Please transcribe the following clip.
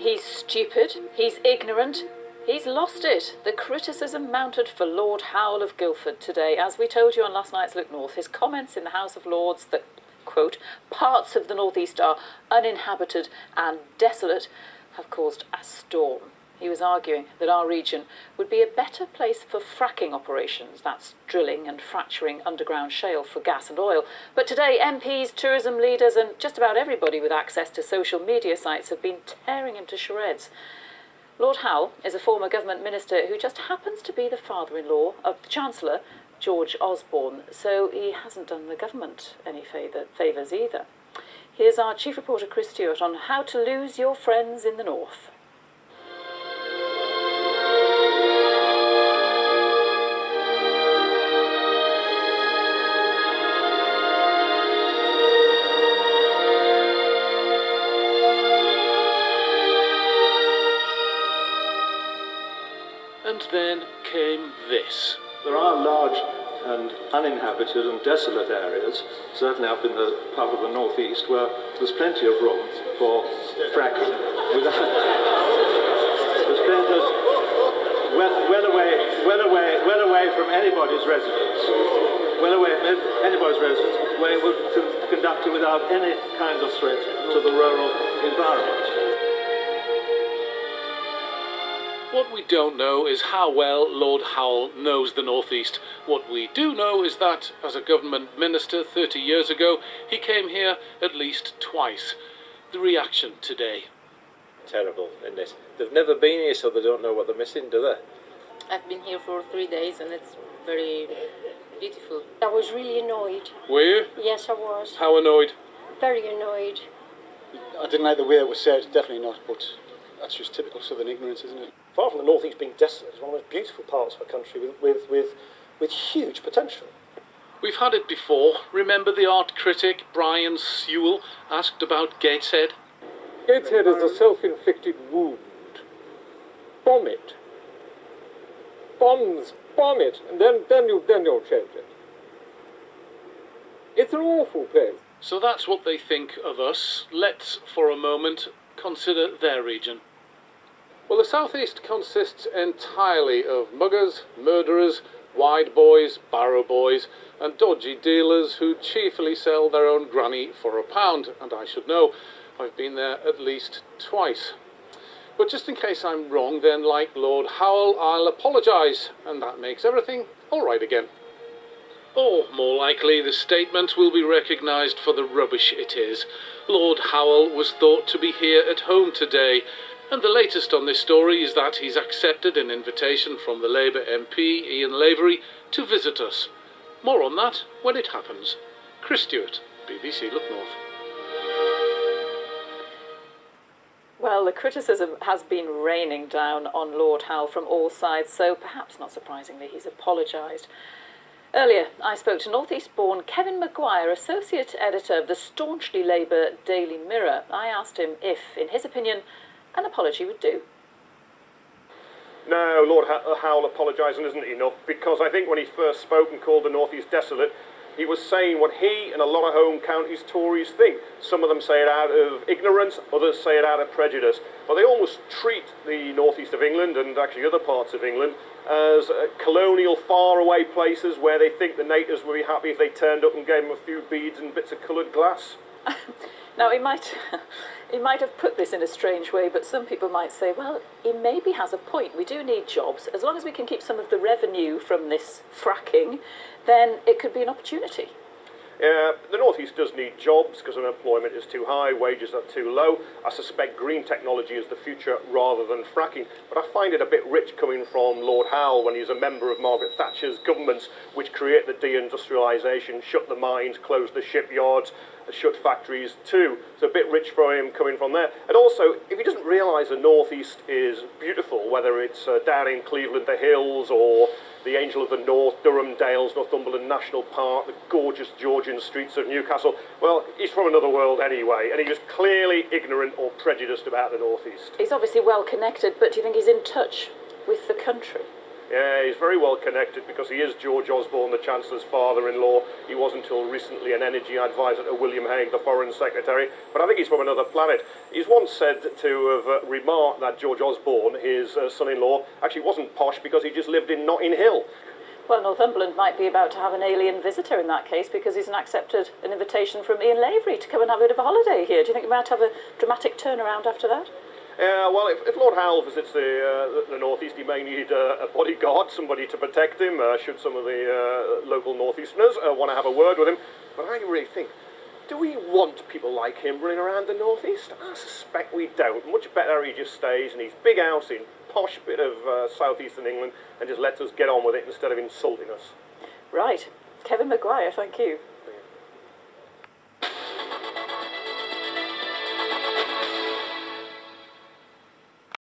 He's stupid, he's ignorant, he's lost it. The criticism mounted for Lord Howell of Guildford today. As we told you on last night's Look North, his comments in the House of Lords that, quote, parts of the North East are uninhabited and desolate have caused a storm. He was arguing that our region would be a better place for fracking operations, that's drilling and fracturing underground shale for gas and oil. But today, MPs, tourism leaders and just about everybody with access to social media sites have been tearing him to shreds. Lord Howell is a former government minister who just happens to be the father-in-law of the Chancellor, George Osborne, so he hasn't done the government any favours either. Here's our chief reporter Chris Stewart on how to lose your friends in the north. And then came this. There are large and uninhabited and desolate areas, certainly up in the part of the northeast, where there's plenty of room for fracking. There's well away from anybody's residence. Well away from anybody's residence, where it would be conducted without any kind of threat to the rural environment. What we don't know is how well Lord Howell knows the North East. What we do know is that, as a government minister 30 years ago, he came here at least twice. The reaction today. Terrible, isn't it? They've never been here, so they don't know what they're missing, do they? I've been here for 3 days and it's very beautiful. I was really annoyed. Were you? Yes, I was. How annoyed? Very annoyed. I didn't like the way it was said, definitely not, but that's just typical southern ignorance, isn't it? Far from the North East being desolate, it's one of the most beautiful parts of a country with huge potential. We've had it before. Remember the art critic Brian Sewell asked about Gateshead? Gateshead is a self-inflicted wound. Bomb it. Bomb it, and then you'll change it. It's an awful place. So that's what they think of us. Let's, for a moment, consider their region. Well, the southeast consists entirely of muggers, murderers, wide boys, barrow boys, and dodgy dealers who chiefly sell their own granny for £1, and I should know, I've been there at least twice. But just in case I'm wrong, then like Lord Howell, I'll apologise, and that makes everything all right again. Or, more likely, the statement will be recognised for the rubbish it is. Lord Howell was thought to be here at home today, and the latest on this story is that he's accepted an invitation from the Labour MP, Ian Lavery, to visit us. More on that when it happens. Chris Stewart, BBC Look North. Well, the criticism has been raining down on Lord Howell from all sides, so perhaps not surprisingly he's apologised. Earlier, I spoke to North East-born Kevin Maguire, Associate Editor of the staunchly Labour Daily Mirror. I asked him if, in his opinion, an apology would do. No, Lord Howell apologising isn't enough, because I think when he first spoke and called the North East desolate, he was saying what he and a lot of home counties Tories think. Some of them say it out of ignorance, others say it out of prejudice. But they almost treat the North East of England, and actually other parts of England, as colonial, faraway places where they think the natives would be happy if they turned up and gave them a few beads and bits of coloured glass. Now, he might have put this in a strange way, but some people might say, well, he maybe has a point. We do need jobs. As long as we can keep some of the revenue from this fracking, then it could be an opportunity. The North East does need jobs because unemployment is too high, wages are too low. I suspect green technology is the future rather than fracking. But I find it a bit rich coming from Lord Howell when he's a member of Margaret Thatcher's governments, which create the deindustrialisation, shut the mines, close the shipyards, shut factories too. It's a bit rich for him coming from there. And also, if he doesn't realise the North East is beautiful, whether it's down in Cleveland, the hills, or the Angel of the North, Durham Dales, Northumberland National Park, the gorgeous Georgian streets of Newcastle, well, he's from another world anyway, and he was clearly ignorant or prejudiced about the North East. He's obviously well connected, but do you think he's in touch with the country? Yeah, he's very well connected because he is George Osborne, the Chancellor's father-in-law. He was until recently an energy advisor to William Hague, the Foreign Secretary, but I think he's from another planet. He's once said to have remarked that George Osborne, his son-in-law, actually wasn't posh because he just lived in Notting Hill. Well, Northumberland might be about to have an alien visitor in that case because he's accepted an invitation from Ian Lavery to come and have a bit of a holiday here. Do you think we might have a dramatic turnaround after that? Well, if Lord Howell visits the North East, he may need a bodyguard, somebody to protect him, should some of the local North Easterners want to have a word with him. But I really think, do we want people like him running around the North East? I suspect we don't. Much better he just stays in his big house in posh bit of southeastern England and just lets us get on with it instead of insulting us. Right. Kevin Maguire, thank you.